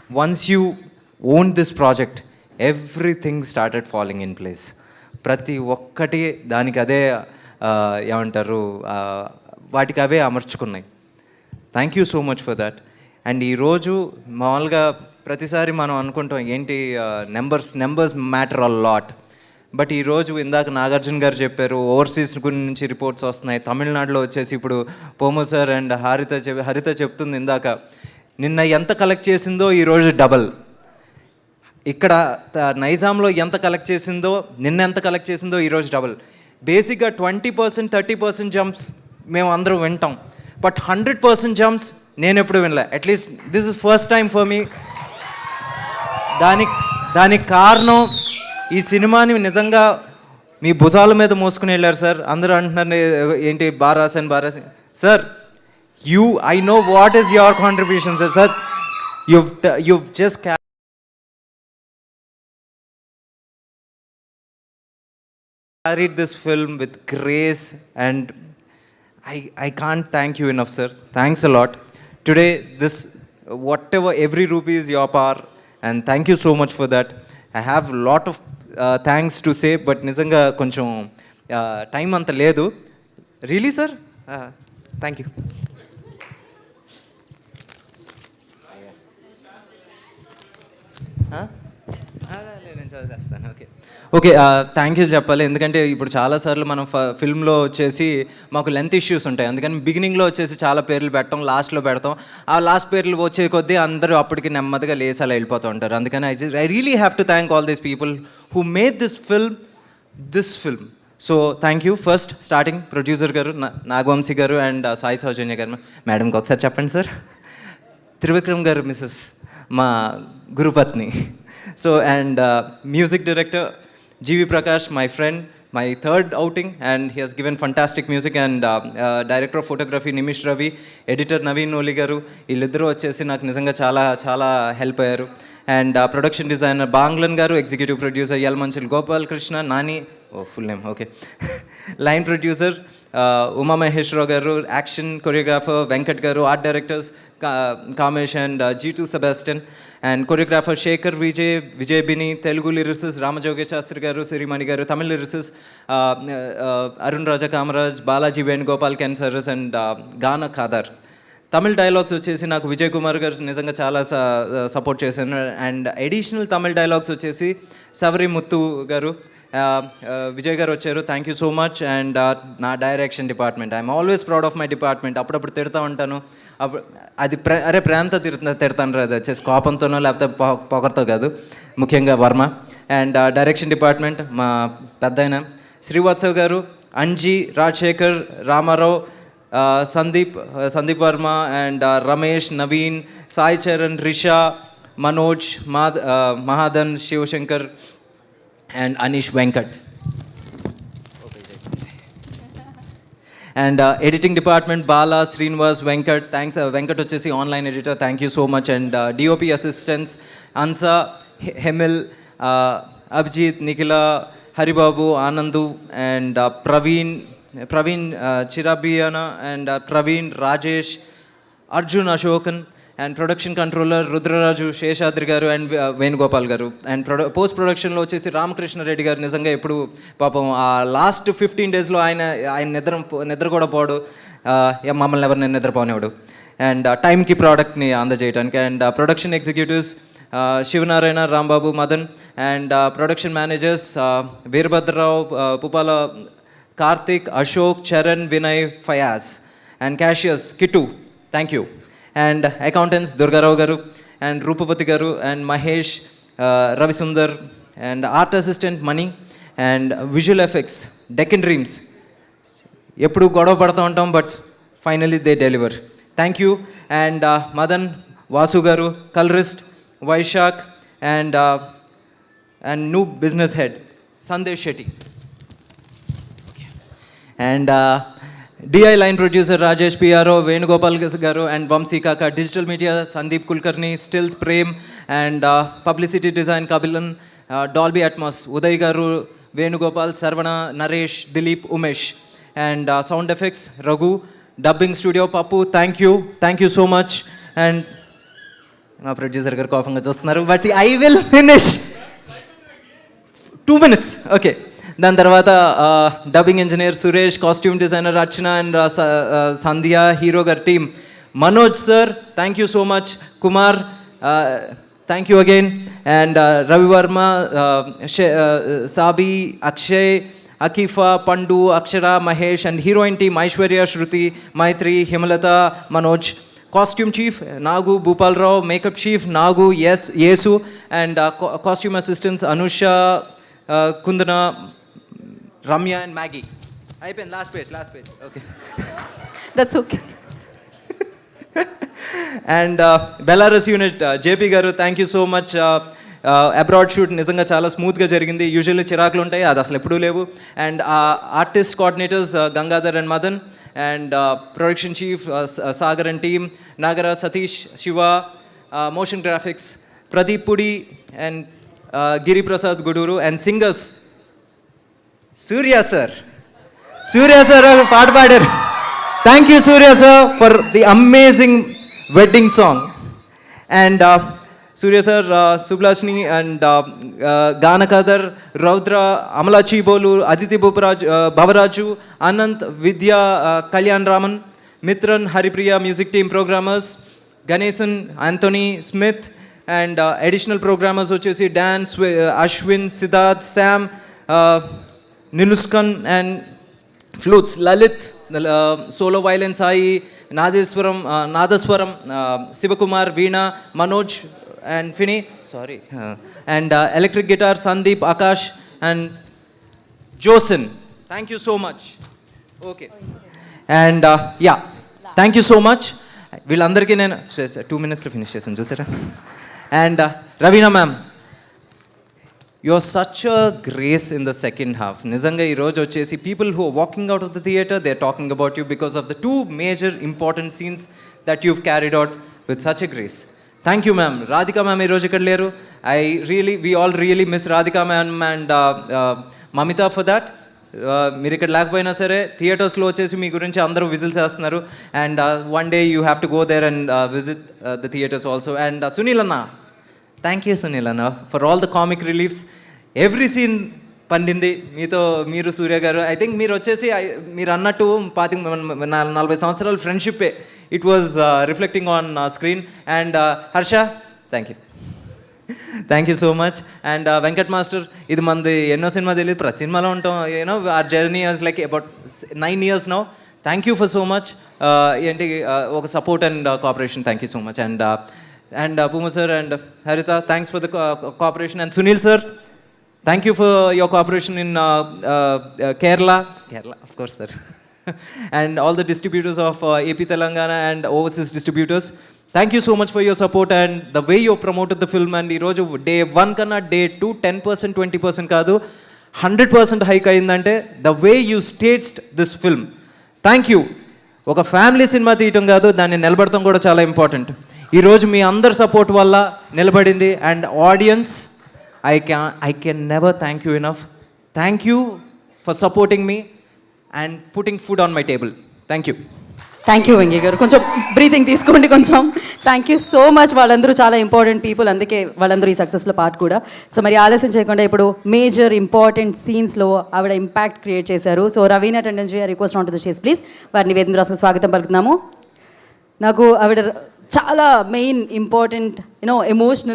Once you own this project everything started following in place. ప్రతి ఒక్కటి దానికి అదే ఏమంటారు, వాటికి అవే అమర్చుకున్నాయి. Thank you so much for that. And ఈరోజు మామూలుగా ప్రతిసారి మనం అనుకుంటాం ఏంటి numbers matter a lot. But ఈరోజు ఇందాక నాగార్జున గారు చెప్పారు, ఓవర్సీస్ గురించి రిపోర్ట్స్ వస్తున్నాయి. తమిళనాడులో వచ్చేసి ఇప్పుడు పోమో సార్ అండ్ హరిత చెప్తుంది ఇందాక, నిన్న ఎంత కలెక్ట్ చేసిందో ఈరోజు డబల్. ఇక్కడ నైజాంలో ఎంత కలెక్ట్ చేసిందో నిన్న ఎంత కలెక్ట్ చేసిందో ఈరోజు డబల్. బేసిక్గా 20% 30% జంప్స్ మేము అందరూ వింటాం, బట్ 100% జంప్స్ నేను ఎప్పుడు వినలే. At least this is first time for me. దానికి కారణం ఈ సినిమాని నిజంగా మీ భుజాల మీద మోసుకుని వెళ్ళారు సార్. అందరూ అంటున్నారు ఏంటి బారాసన్ sir, I know what is your contribution sir. Sir you've just carried this film with grace, and I can't thank you enough, sir. Thanks a lot. Today, whatever, every rupee is your power, and thank you so much for that. I have a lot of thanks to say, but nizanga koncham time anta ledu. Really, sir? Thank you. నేను చదివేస్తాను. Okay thank you చెప్పాలి. ఎందుకంటే ఇప్పుడు చాలాసార్లు మనం ఫిల్మ్లో వచ్చేసి మాకు length issues ఉంటాయి. అందుకని బిగినింగ్లో వచ్చేసి చాలా పేర్లు పెట్టడం, లాస్ట్లో పెడతాం. ఆ లాస్ట్ పేర్లు వచ్చే కొద్దీ అందరూ అప్పటికి నెమ్మదిగా లేసాలా వెళ్ళిపోతూ ఉంటారు. అందుకని I really have to thank all these people who made this film. So thank you. First starting producer గారు నాగవంశీ గారు అండ్ సాయి సౌజన్య గారు. మేడంకి ఒకసారి చెప్పండి సార్. త్రివిక్రమ్ గారు మిస్సెస్ మా గురుపత్ని. So and music director GV Prakash, my friend, my third outing, and he has given fantastic music. And director of photography Nimish Ravi, editor Naveen Noli garu, వీళ్ళిద్దరూ వచ్చేసి నాకు నిజంగా చాలా చాలా హెల్ప్ అయ్యారు. అండ్ ప్రొడక్షన్ డిజైనర్ బాంగ్లన్ గారు, executive producer Yelamanchili Gopal Krishna Nani, full name okay, line producer Uma Maheswararao గారు, action choreographer Venkat గారు, art directors Kamesh and G2 Sebastian, and choreographer Shekhar Vijay Bini, Telugu lyricist Ramajogayya Sastry గారు, సిరిమణి గారు, తమిళ లిరిసిస్ట్ అరుణ్ రాజా కామరాజ్, బాలాజీ వేణుగోపాల్ కెన్సర్స్ and Gana Khader. Tamil dialogues వచ్చేసి నాకు విజయ్ కుమార్ గారు నిజంగా చాలా సపోర్ట్ చేశాను. అండ్ అడిషనల్ తమిళ డైలాగ్స్ వచ్చేసి సవరి ముత్తు గారు, విజయ్ గారు వచ్చారు. Thank you so much. And నా direction department, I'm always proud of my department. అప్పుడప్పుడు తిడతా ఉంటాను, అప్పుడు అది ప్రేమతో తిడతాను రా, అది వచ్చేసి కోపంతోనో లేకపోతే పొగరతో కాదు, ముఖ్యంగా వర్మ. అండ్ డైరెక్షన్ డిపార్ట్మెంట్ మా పెద్దయిన శ్రీవాత్సవ్ గారు, Anji, Rajasekhar, Ramarao, Sandeep Varma and Ramesh, Naveen, Sai Charan, Risha, Manoj, Mahadan, Sivashankar and Anish Venkat. And editing department Bala, Srinivas, Venkat. Thanks Venkat వచ్చేసి online editor. Thank you so much. And DOP assistants Ansa, Hemil, Abhijit, Nikila, Haribabu, Anandu, and Praveen Chirabiyana, and Praveen, Rajesh, Arjun Ashokan. And production controller Rudraraju Seshadri గారు and Venugopal గారు. And post ప్రొడక్షన్లో వచ్చేసి రామకృష్ణారెడ్డి గారు. నిజంగా ఎప్పుడు పాపం ఆ లాస్ట్ 15 daysలో ఆయన నిద్ర కూడా పోడు, మమ్మల్ని ఎవరిని నిద్రపోనివాడు. అండ్ టైంకి ప్రోడక్ట్ని అందజేయడానికి. And production executives Sivanarayana, Rambabu, Madan. And production managers Veerabhadrarao, Pupala, Karthik, Ashok, Charan, Vinay, Fayaz. And cashiers Kittu, thank you. And accountants Durgarao గారు అండ్ రూపవతి గారు and Mahesh, Ravisundar. And art assistant Mani. And visual effects Deccan Dreams. ఎప్పుడు గొడవ పడుతూ ఉంటాం, but finally they deliver. Thank you. And Madan, Vasu గారు, colourist Vaishakh, and new business head Sandesh Shetty. And DI line producer Rajesh, PRO Venugopal గారు and Vamsi Kaka. Digital media Sandeep Kulkarni, stills Prem and publicity design Kapilan, Dolby Atmos Uday గారు, Venugopal, Sharvana, Naresh, Dilip, Umesh. And sound effects Raghu, dubbing studio Pappu. Thank you so much. And మా producer గారు కోపంగా చూస్తున్నారు, but I will finish 2 minutes. Okay, దాని తర్వాత dubbing engineer Suresh, costume designer Archana and Sandhya, hero గారి team Manoj sir, thank you so much. Kumar, thank you again. And Ravi Varma, Sabi, Akshay, Akeefa, Pandu, Akshara, Mahesh and heroine team Aishwarya, Shruti, Maitri, Himalatha, Manoj. Costume chief Nagu, Bhupalarao. Makeup chief Nagu, Yesu. And costume assistants Anusha, Kundana, Ramya and Maggie. అయిపోయింది, last page. Okay, that's okay. And Belarus unit JP గారు, thank you so much. Abroad shoot నిజంగా చాలా స్మూత్గా జరిగింది. Usually చిరాకులు ఉంటాయి, అది అసలు ఎప్పుడూ లేవు. And artist coordinators Gangadhar and Madan. And production chief Sagar and team, Nagara, Satish, Siva. Motion graphics Pradeep Pudi and Giri Prasad Guduru. And singers Surya sir పాట పాడారు. Thank you Surya sir for the amazing wedding song. And Surya sir, Sublashini and Ganakadar, Raudra, Amala Chebolu, Aditi Bhavaraju, Anant, Vidya, Kalyan Raman, Mitran, Haripriya, music team programmers, Ganesan, Anthony, Smith. And additional programmers వచ్చేసి don, Ashwin, Siddharth, Sham, నిలుస్కన్ and flutes Lalit, solo violin Sai, nadaswaram Shivakumar, veena, Manoj and Fini, sorry, and electric guitar Sandeep, Akash and Josen. Thank you so much. Okay, and yeah, thank you so much. వీళ్ళందరికీ నేను 2 minutesలో finish చేశాను చూసారా. And Raveena ma'am, you are such a grace in the second half. నిజంగా ఈరోజు వచ్చేసి people who walking out of the theatre, they are talking about you because of the 2 major important scenes that you've carried out with such a grace. Thank you ma'am. Radhika ma'am ఈరోజు ఇక్కడ లేరు. We all really miss Radhika ma'am and Mamitha for that. మీరు ఇక్కడ లేకపోయినా సరే థియేటర్స్లో వచ్చేసి మీ గురించి అందరూ విజిల్స్ వేస్తున్నారు. And one day you have to go there and visit the theatres also. And Sunil అన్న, థ్యాంక్ యూ సునీల్ అన్న for all the comic reliefs. Every scene పండింది మీతో, మీరు సూర్య గారు. ఐ థింక్ మీరు వచ్చేసి మీరు అన్నట్టు 40 సంవత్సరాల ఫ్రెండ్షిప్పే. It was reflecting on screen. And Harsha, thank you. Thank you so much. And Venkat Master, ఇది మనది ఎన్నో సినిమా తెలియదు, ప్రతి సినిమాలో ఉంటాం. You know our journey is like about 9 years now. Thank you for so much. ఏంటి ఒక support and cooperation. Thank you so much. And Puma sir and Harita, thanks for the cooperation. And Sunil sir, thank you for your cooperation in Kerala, of course sir. And all the distributors of AP Telangana and overseas distributors, thank you so much for your support and the way you promoted the film. And ee roju day 1 kanna day 2 10% 20% kaadu 100% hike ayindante the way you staged this film. Thank you. oka family cinema తీయటం కాదు, దాన్ని నిలబడటం కూడా చాలా important. ఈ రోజు మీ అందరి support వల్ల నిలబడింది. And audience, I can never thank you enough. Thank you for supporting me and putting food on my table. Thank you. Thank you Venkaiah గారు. కొంచెం బ్రీతింగ్ తీసుకోండి కొంచెం. Thank you so much. వాళ్ళందరూ చాలా ఇంపార్టెంట్ పీపుల్, అందుకే వాళ్ళందరూ ఈ సక్సెస్లో పార్ట్ కూడా. సో మరి ఆలస్యం చేయకుండా ఇప్పుడు మేజర్ ఇంపార్టెంట్ సీన్స్లో ఆవిడ ఇంపాక్ట్ క్రియేట్ చేశారు. So Raveena Tandon ji, request on to the stage please. వారిని వేదిక రాసుకు స్వాగతం పలుకుతున్నాము. నాకు ఆవిడ చాలా మెయిన్ ఇంపార్టెంట్ ఎమోషనల్